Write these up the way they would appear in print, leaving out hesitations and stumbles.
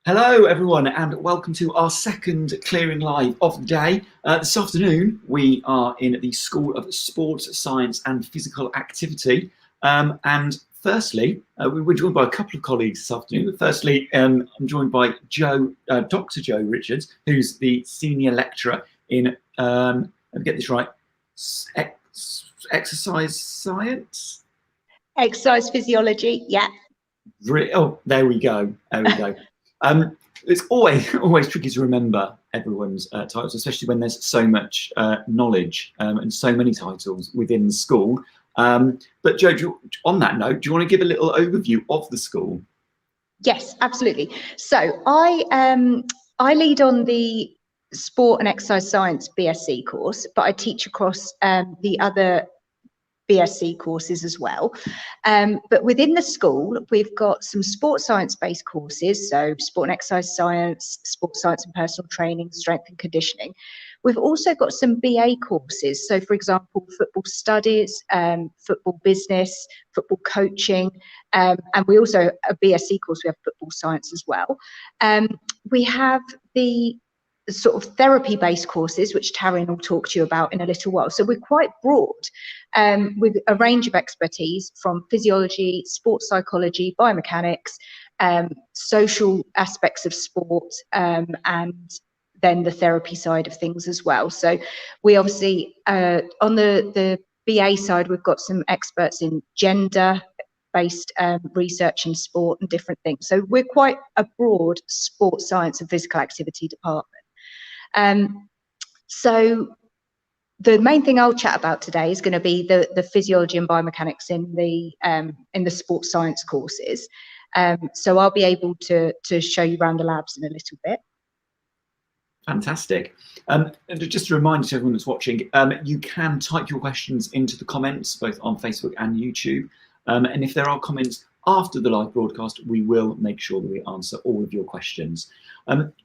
Hello everyone and welcome to our second Clearing Live of the day. This afternoon we are in the School of Sports Science and Physical Activity, and firstly we were joined by a couple of colleagues this afternoon. Firstly, I'm joined by Dr. Joe Richards, who's the Senior Lecturer in, let me get this right, exercise science? Exercise physiology, yeah. Oh, there we go. It's always tricky to remember everyone's titles, especially when there's so much knowledge and so many titles within the school. But Joe, on that note, do you want to give a little overview of the school? Yes, absolutely. So I lead on the Sport and Exercise Science BSc course, but I teach across the other BSc courses as well. But within the school, we've got some sports science based courses, so sport and exercise science, sports science and personal training, strength and conditioning. We've also got some BA courses, so for example, football studies, football business, football coaching, and we also, a BSc course, we have football science as well. We have the sort of therapy-based courses, which Tarryn will talk to you about in a little while. So we're quite broad with a range of expertise from physiology, sports psychology, biomechanics, social aspects of sport, and then the therapy side of things as well. So we obviously, on the BA side, we've got some experts in gender-based research in sport and different things. So we're quite a broad sports science and physical activity department. So the main thing I'll chat about today is going to be the physiology and biomechanics in the sports science courses. So I'll be able to show you around the labs in a little bit. Fantastic. And just a reminder to everyone that's watching, you can type your questions into the comments, both on Facebook and YouTube. And if there are comments after the live broadcast, we will make sure that we answer all of your questions.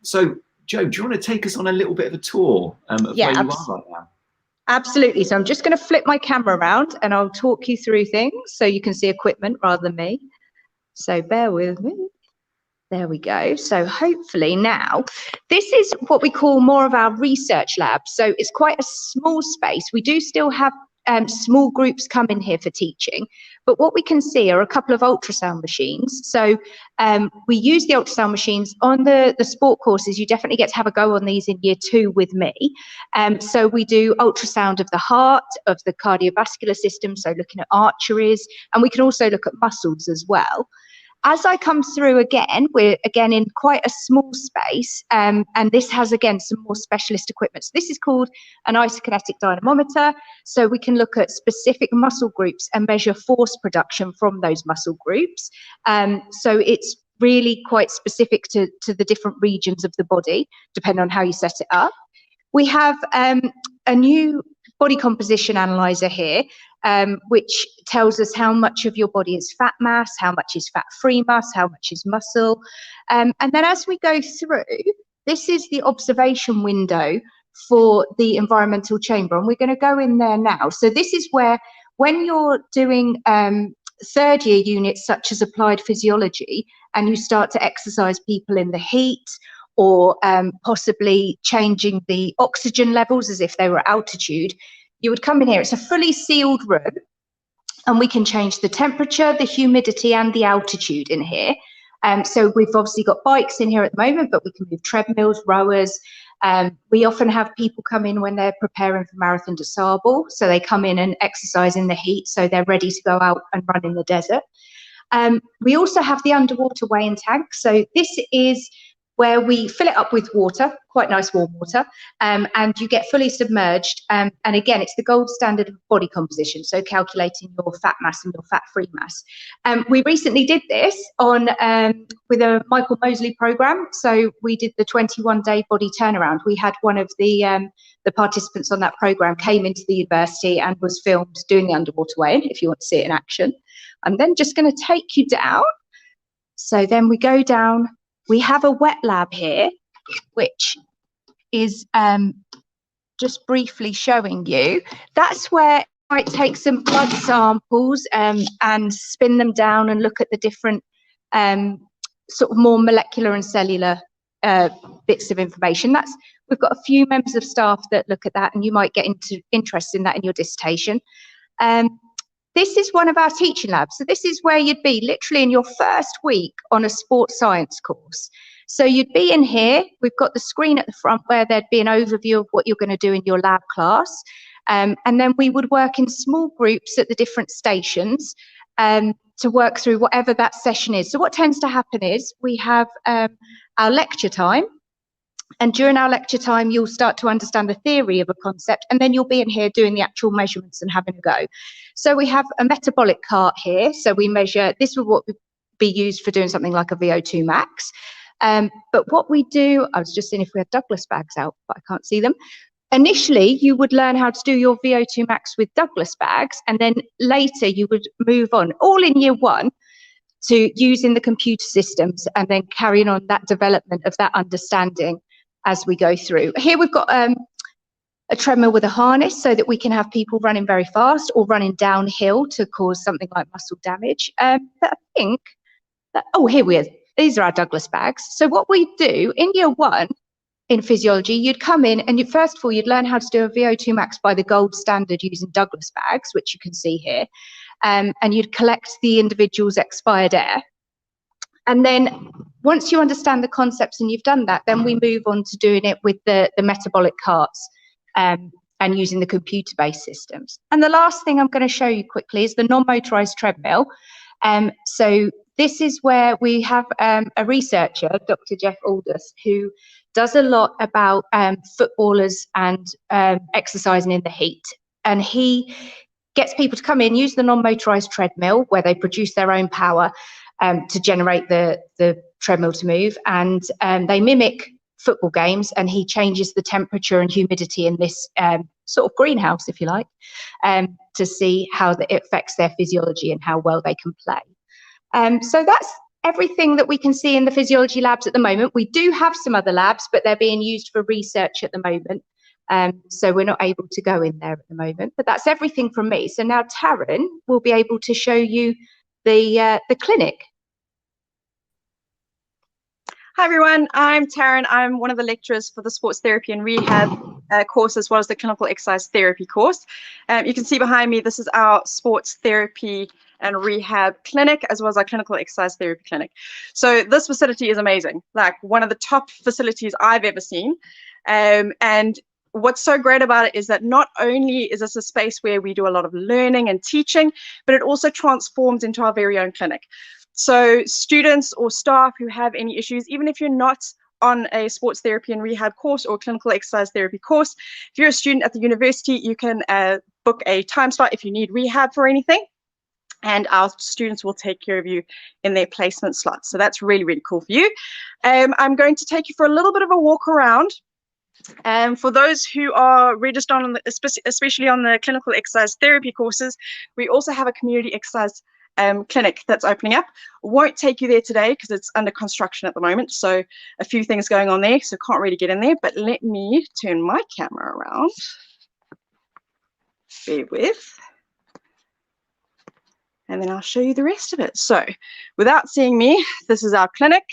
So, Joe, do you want to take us on a little bit of a tour of where you are right now? Absolutely. So I'm just going to flip my camera around and I'll talk you through things so you can see equipment rather than me. So bear with me. There we go. So hopefully now, this is what we call more of our research lab. So it's quite a small space. We do still have small groups come in here for teaching, but what we can see are a couple of ultrasound machines. So we use the ultrasound machines on the sport courses. You definitely get to have a go on these in year 2 with me. So we do ultrasound of the heart, of the cardiovascular system, so looking at arteries, and we can also look at muscles as well. As I come through again, we're again in quite a small space, and this has again some more specialist equipment. So this is called an isokinetic dynamometer. So we can look at specific muscle groups and measure force production from those muscle groups. So it's really quite specific to the different regions of the body, depending on how you set it up. We have a new body composition analyzer here, which tells us how much of your body is fat mass, how much is fat-free mass, how much is muscle. And then as we go through, this is the observation window for the environmental chamber, and we're going to go in there now. So this is where, when you're doing third year units such as applied physiology, and you start to exercise people in the heat, or possibly changing the oxygen levels as if they were altitude, you would come in here. It's a fully sealed room, and we can change the temperature, the humidity, and the altitude in here. So we've obviously got bikes in here at the moment, but we can move treadmills, rowers. We often have people come in when they're preparing for marathon de sable, so they come in and exercise in the heat, so they're ready to go out and run in the desert. We also have the underwater weighing tank. So this is where we fill it up with water, quite nice warm water, and you get fully submerged. And again, it's the gold standard of body composition, so calculating your fat mass and your fat-free mass. We recently did this on with a Michael Mosley program. So we did the 21-day body turnaround. We had one of the participants on that program came into the university and was filmed doing the underwater weighing, if you want to see it in action. I'm then just going to take you down. So then we go down. We have a wet lab here, which is just briefly showing you. That's where I might take some blood samples and spin them down and look at the different sort of more molecular and cellular bits of information. We've got a few members of staff that look at that, and you might get interested in that in your dissertation. This is one of our teaching labs. So this is where you'd be literally in your first week on a sports science course. So you'd be in here. We've got the screen at the front where there'd be an overview of what you're going to do in your lab class. And then we would work in small groups at the different stations to work through whatever that session is. So what tends to happen is we have our lecture time. And during our lecture time, you'll start to understand the theory of a concept, and then you'll be in here doing the actual measurements and having a go. So we have a metabolic cart here. So we measure, this would be used for doing something like a VO2 max. But what we do, I was just seeing if we had Douglas bags out, but I can't see them. Initially, you would learn how to do your VO2 max with Douglas bags, and then later you would move on, all in year one, to using the computer systems and then carrying on that development of that understanding as we go through. Here we've got a treadmill with a harness so that we can have people running very fast or running downhill to cause something like muscle damage. But I think that, oh, here we are. These are our Douglas bags. So what we do in year one in physiology, you'd come in and first of all, you'd learn how to do a VO2 max by the gold standard using Douglas bags, which you can see here. And you'd collect the individual's expired air. And then once you understand the concepts and you've done that, then we move on to doing it with the metabolic carts and using the computer-based systems. And the last thing I'm going to show you quickly is the non-motorized treadmill. So this is where we have a researcher, Dr. Jeff Aldous, who does a lot about footballers and exercising in the heat. And he gets people to come in, use the non-motorized treadmill where they produce their own power to generate the treadmill to move, and they mimic football games, and he changes the temperature and humidity in this sort of greenhouse, if you like, to see how it affects their physiology and how well they can play. So that's everything that we can see in the physiology labs at the moment. We do have some other labs, but they're being used for research at the moment. So we're not able to go in there at the moment, but that's everything from me. So now Tarryn will be able to show you the clinic. Hi everyone, I'm Tarryn. I'm one of the lecturers for the sports therapy and rehab course, as well as the clinical exercise therapy course. You can see behind me, this is our sports therapy and rehab clinic, as well as our clinical exercise therapy clinic. So this facility is amazing, like one of the top facilities I've ever seen. And what's so great about it is that not only is this a space where we do a lot of learning and teaching, but it also transforms into our very own clinic. So students or staff who have any issues, even if you're not on a sports therapy and rehab course or clinical exercise therapy course, if you're a student at the university, you can book a time slot if you need rehab for anything, and our students will take care of you in their placement slots. So that's really, really cool for you. I'm going to take you for a little bit of a walk around. For those who are registered on especially on the clinical exercise therapy courses, we also have a community exercise clinic that's opening up. Won't take you there today because it's under construction at the moment, so a few things going on there, so can't really get in there. But let me turn my camera around. Bear with. And then I'll show you the rest of it. So without seeing me, this is our clinic.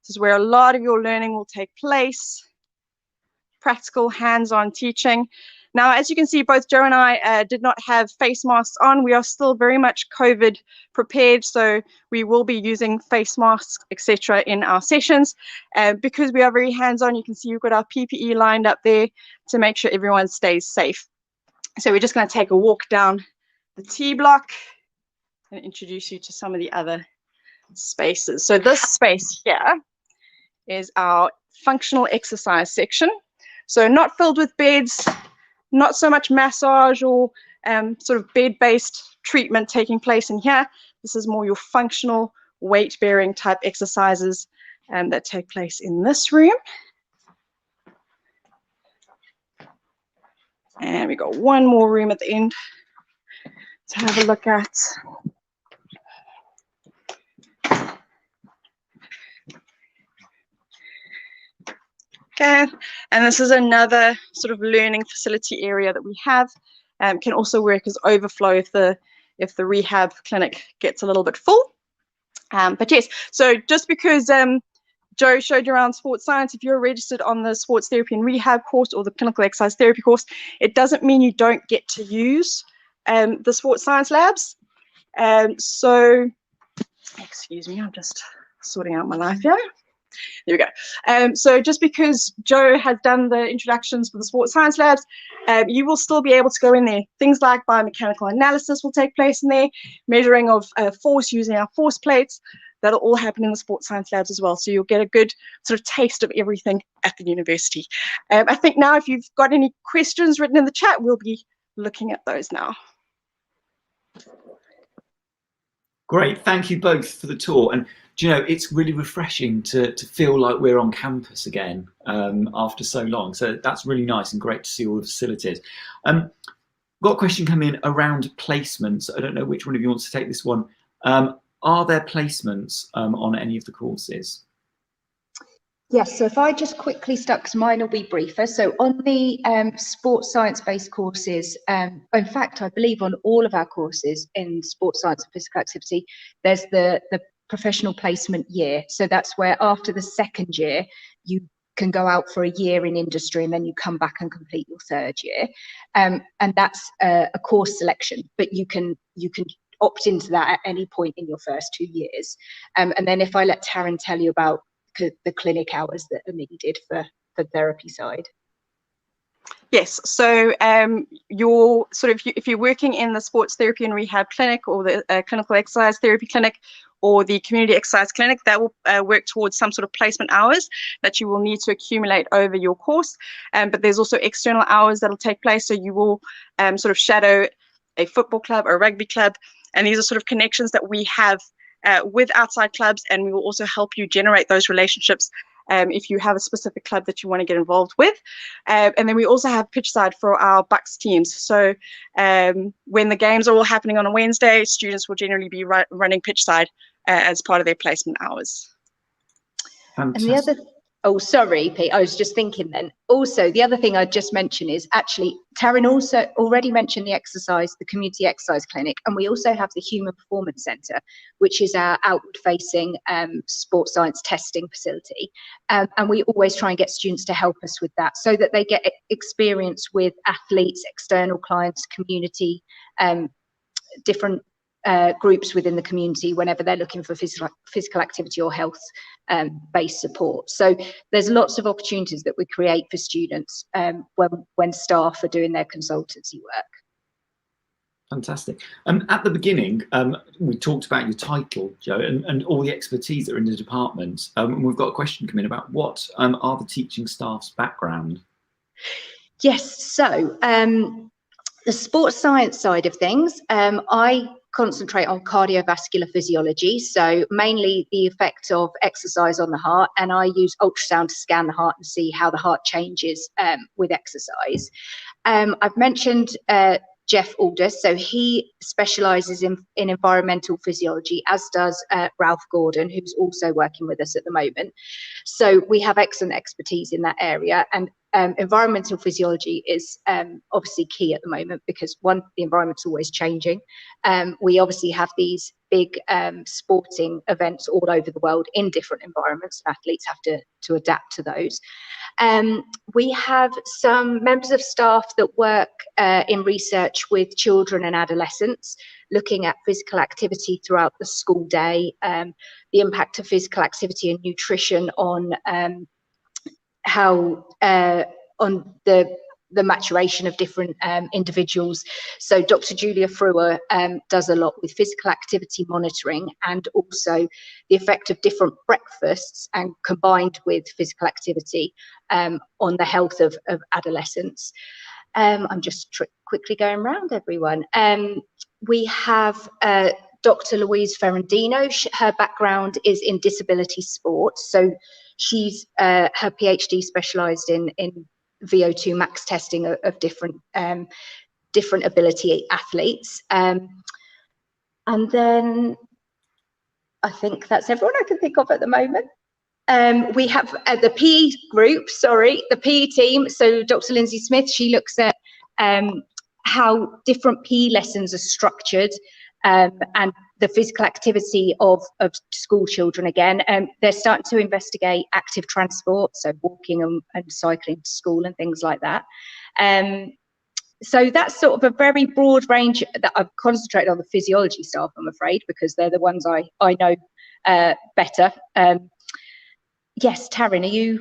This is where a lot of your learning will take place. Practical hands-on teaching. Now, as you can see, both Joe and I did not have face masks on. We are still very much COVID prepared, so we will be using face masks, etc. in our sessions. Because we are very hands-on, you can see we've got our PPE lined up there to make sure everyone stays safe. So we're just going to take a walk down the T block and introduce you to some of the other spaces. So this space here is our functional exercise section. So not filled with beds, not so much massage or sort of bed-based treatment taking place in here. This is more your functional weight-bearing type exercises that take place in this room. And we got one more room at the end to have a look at. Okay, and this is another sort of learning facility area that we have. Can also work as overflow if the rehab clinic gets a little bit full. But yes, so just because Joe showed you around sports science, if you're registered on the sports therapy and rehab course or the clinical exercise therapy course, it doesn't mean you don't get to use the sports science labs. So, excuse me, I'm just sorting out my life here. There we go. So just because Joe has done the introductions for the sports science labs, you will still be able to go in there. Things like biomechanical analysis will take place in there, measuring of force using our force plates. That'll all happen in the sports science labs as well. So you'll get a good sort of taste of everything at the university. I think now if you've got any questions written in the chat, we'll be looking at those now. Great, thank you both for the tour. And do you know, it's really refreshing to feel like we're on campus again after so long. So that's really nice and great to see all the facilities. Got a question coming in around placements. I don't know which one of you wants to take this one. Are there placements on any of the courses? Yes, so if I just quickly start, because mine will be briefer. So on the sports science-based courses, in fact, I believe on all of our courses in sports science and physical activity, there's the professional placement year. So that's where after the second year, you can go out for a year in industry and then you come back and complete your third year. And that's a course selection, but you can opt into that at any point in your first 2 years. And then if I let Tarryn tell you about the clinic hours that are needed for the therapy side. Yes, so you're sort of, if you're working in the sports therapy and rehab clinic or the clinical exercise therapy clinic or the community exercise clinic, that will work towards some sort of placement hours that you will need to accumulate over your course. But there's also external hours that will take place. So you will sort of shadow a football club or a rugby club. And these are sort of connections that we have with outside clubs, and we will also help you generate those relationships if you have a specific club that you want to get involved with. And then we also have pitch side for our Bucks teams. So when the games are all happening on a Wednesday, students will generally be running pitch side as part of their placement hours. Fantastic. And the other, oh, sorry, Pete, I was just thinking then. Also, the other thing I'd just mention is actually, Tarryn also already mentioned the community exercise clinic, and we also have the Human Performance Centre, which is our outward-facing sports science testing facility. And we always try and get students to help us with that so that they get experience with athletes, external clients, community, different groups within the community whenever they're looking for physical activity or health based support. So there's lots of opportunities that we create for students when staff are doing their consultancy work. Fantastic. At the beginning, we talked about your title, Joe, and all the expertise that are in the department. And we've got a question coming about what are the teaching staff's background? Yes, so the sports science side of things, I concentrate on cardiovascular physiology, so mainly the effect of exercise on the heart, and I use ultrasound to scan the heart and see how the heart changes with exercise. I've mentioned Jeff Aldous, so he specialises in environmental physiology, as does Ralph Gordon, who's also working with us at the moment. So we have excellent expertise in that area, and environmental physiology is obviously key at the moment because one, the environment's always changing. We obviously have these big sporting events all over the world in different environments. Athletes have to adapt to those. We have some members of staff that work in research with children and adolescents, looking at physical activity throughout the school day, the impact of physical activity and nutrition on how on the maturation of different individuals. So Dr. Julia Frewer does a lot with physical activity monitoring and also the effect of different breakfasts and combined with physical activity on the health of adolescents. I'm just quickly going around everyone. We have Dr. Louise Ferrandino. Her background is in disability sports. So she's her PhD specialised in VO2 max testing of different ability athletes. And then I think that's everyone I can think of at the moment. We have the PE group, the PE team. So Dr. Lindsay Smith, she looks at how different PE lessons are structured and the physical activity of school children again. They're starting to investigate active transport, so walking and cycling to school and things like that. So that's sort of a very broad range that I've concentrated on the physiology staff, I'm afraid, because they're the ones I know better. Yes, Tarryn,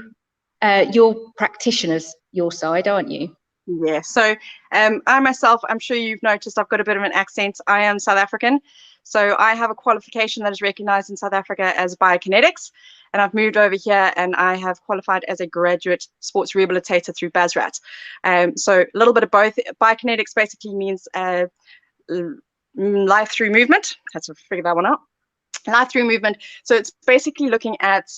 are you're practitioners your side, aren't you? Yeah, so I myself, I'm sure you've noticed I've got a bit of an accent. I am South African, so I have a qualification that is recognized in South Africa as biokinetics, and I've moved over here and I have qualified as a graduate sports rehabilitator through BASRAT. So a little bit of both. Biokinetics basically means life through movement. I had to figure that one out. Life through movement. So it's basically looking at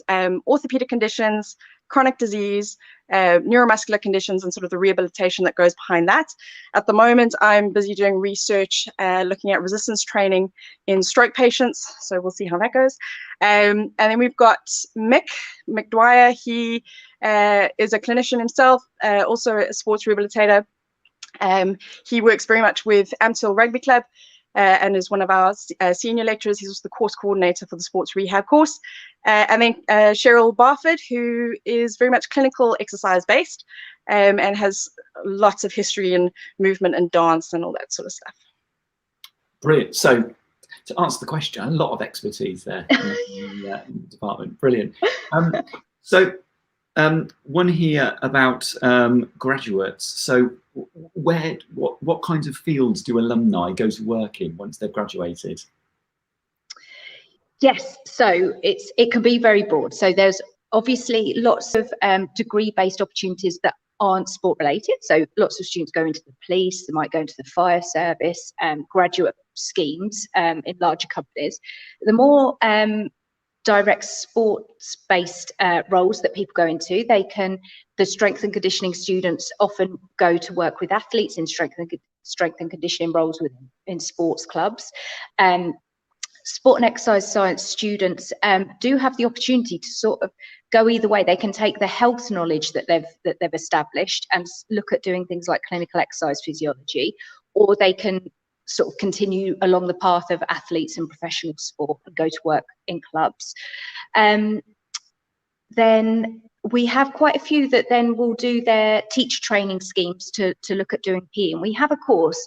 orthopedic conditions, chronic disease, neuromuscular conditions, and sort of the rehabilitation that goes behind that. At the moment, I'm busy doing research looking at resistance training in stroke patients. So we'll see how that goes. And then we've got Mick Dwyer. He is a clinician himself, also a sports rehabilitator. He works very much with Amstel Rugby Club. And is one of our senior lecturers. He's also the course coordinator for the sports rehab course. And then Cheryl Barford, who is very much clinical exercise based and has lots of history in movement and dance and all that sort of stuff. Brilliant. So to answer the question, a lot of expertise there in the department. Brilliant. One here about graduates. So what kinds of fields do alumni go to work in once they've graduated? Yes, so it can be very broad. So there's obviously lots of degree-based opportunities that aren't sport related. So lots of students go into the police, they might go into the fire service, graduate schemes in larger companies. The more direct sports-based roles that people go into, the strength and conditioning students often go to work with athletes in strength and conditioning roles in sports clubs. Sport and exercise science students do have the opportunity to sort of go either way. They can take the health knowledge that they've established and look at doing things like clinical exercise physiology, or they can sort of continue along the path of athletes and professional sport and go to work in clubs. Then we have quite a few that then will do their teacher training schemes to look at doing PE. And we have a course,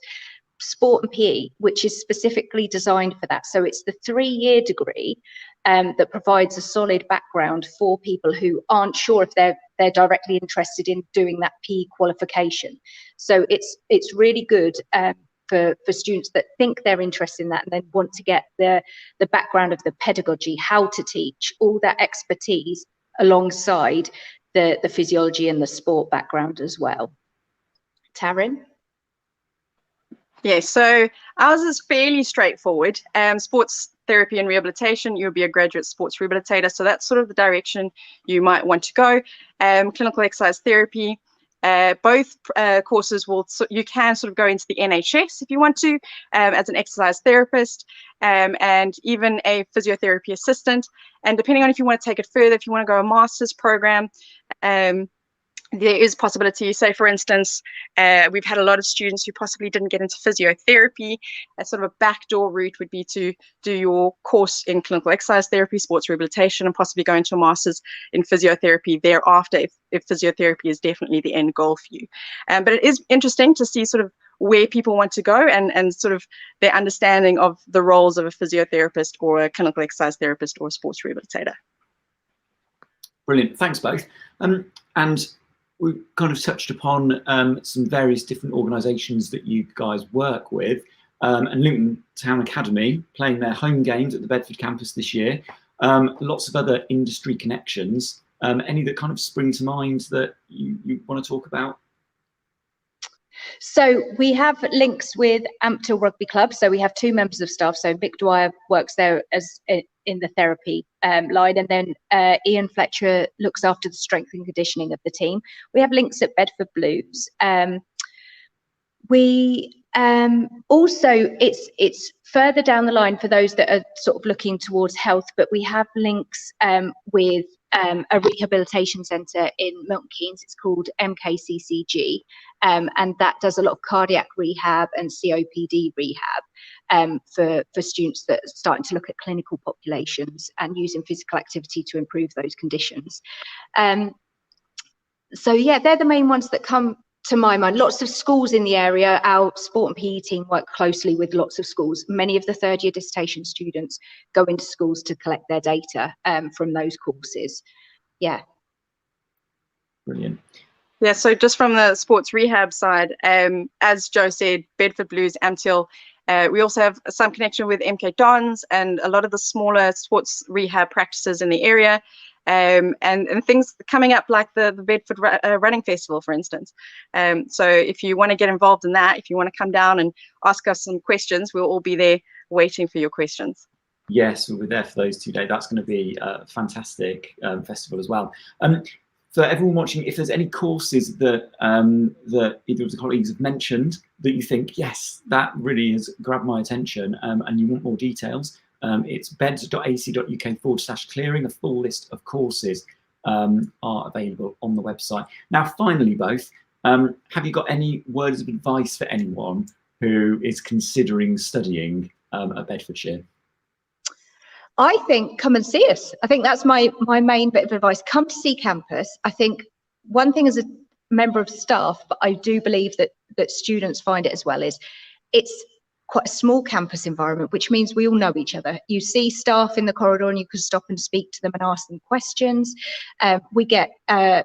Sport and PE, which is specifically designed for that. So it's the 3-year degree that provides a solid background for people who aren't sure if they're directly interested in doing that PE qualification. So it's really good for students that think they're interested in that and then want to get the background of the pedagogy, how to teach, all that expertise alongside the physiology and the sport background as well. Tarryn? Yeah, so ours is fairly straightforward. Sports therapy and rehabilitation, you'll be a graduate sports rehabilitator. So that's sort of the direction you might want to go. Clinical exercise therapy, both courses you can sort of go into the NHS if you want to, as an exercise therapist, and even a physiotherapy assistant. And depending on if you want to take it further, if you want to go a master's program, there is possibility. Say, for instance, we've had a lot of students who possibly didn't get into physiotherapy. A sort of a backdoor route would be to do your course in clinical exercise therapy, sports rehabilitation, and possibly go into a master's in physiotherapy thereafter if physiotherapy is definitely the end goal for you. But it is interesting to see sort of where people want to go and sort of their understanding of the roles of a physiotherapist or a clinical exercise therapist or a sports rehabilitator. Brilliant. Thanks both. And we've kind of touched upon some various different organisations that you guys work with, and Luton Town Academy playing their home games at the Bedford campus this year. Lots of other industry connections. Any that kind of spring to mind that you want to talk about? So we have links with Amstel Rugby Club. So we have 2 members of staff. So Mick Dwyer works there as in the therapy line, and then Ian Fletcher looks after the strength and conditioning of the team. We have links at Bedford Blues. We also, it's further down the line for those that are sort of looking towards health, but we have links with a rehabilitation centre in Milton Keynes. It's called MKCCG, and that does a lot of cardiac rehab and COPD rehab. for students that are starting to look at clinical populations and using physical activity to improve those conditions. So yeah, they're the main ones that come to my mind. Lots of schools in the area. Our sport and PE team work closely with lots of schools. Many of the third year dissertation students go into schools to collect their data from those courses. Yeah. Brilliant. Yeah, so just from the sports rehab side, as Joe said, Bedford Blues, Amtil. We also have some connection with MK Dons and a lot of the smaller sports rehab practices in the area. And things coming up like the Bedford Running Festival, for instance. So if you want to get involved in that, if you want to come down and ask us some questions, we'll all be there waiting for your questions. Yes, we'll be there for those 2 days. That's going to be a fantastic festival as well. For everyone watching, if there's any courses that that either of the colleagues have mentioned that you think, yes, that really has grabbed my attention, and you want more details, it's beds.ac.uk/clearing. A full list of courses are available on the website. Now, finally, both, have you got any words of advice for anyone who is considering studying at Bedfordshire? I think come and see us. I think that's my main bit of advice. Come to see campus. I think one thing as a member of staff, but I do believe that students find it as well, is it's quite a small campus environment, which means we all know each other. You see staff in the corridor and you can stop and speak to them and ask them questions. We get to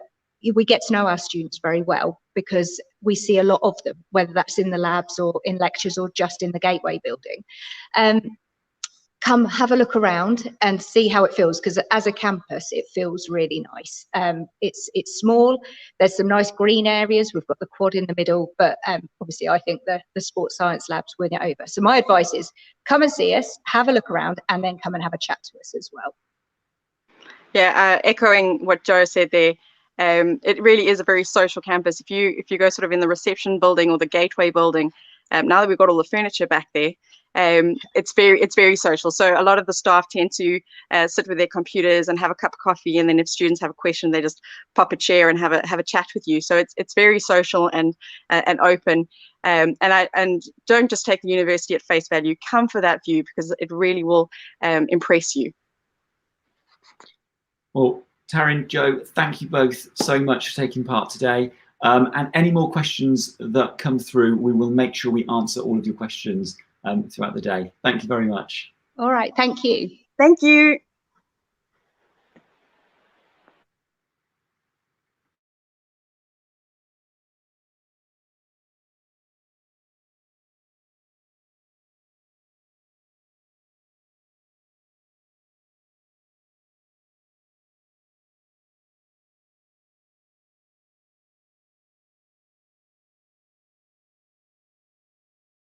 know our students very well because we see a lot of them, whether that's in the labs or in lectures or just in the Gateway building. Come have a look around and see how it feels, because as a campus it feels really nice. It's small, there's some nice green areas, we've got the quad in the middle, but obviously I think the sports science labs win it over. So my advice is come and see us, have a look around, and then come and have a chat to us as well. Yeah, echoing what Joe said there, it really is a very social campus. If you go sort of in the reception building or the Gateway building, now that we've got all the furniture back there, it's very social. So a lot of the staff tend to sit with their computers and have a cup of coffee, and then if students have a question, they just pop a chair and have a chat with you. So it's very social and open. And don't just take the university at face value. Come for that view, because it really will impress you. Well, Tarryn, Joe, thank you both so much for taking part today. And any more questions that come through, we will make sure we answer all of your questions throughout the day. Thank you very much. All right, thank you. Thank you.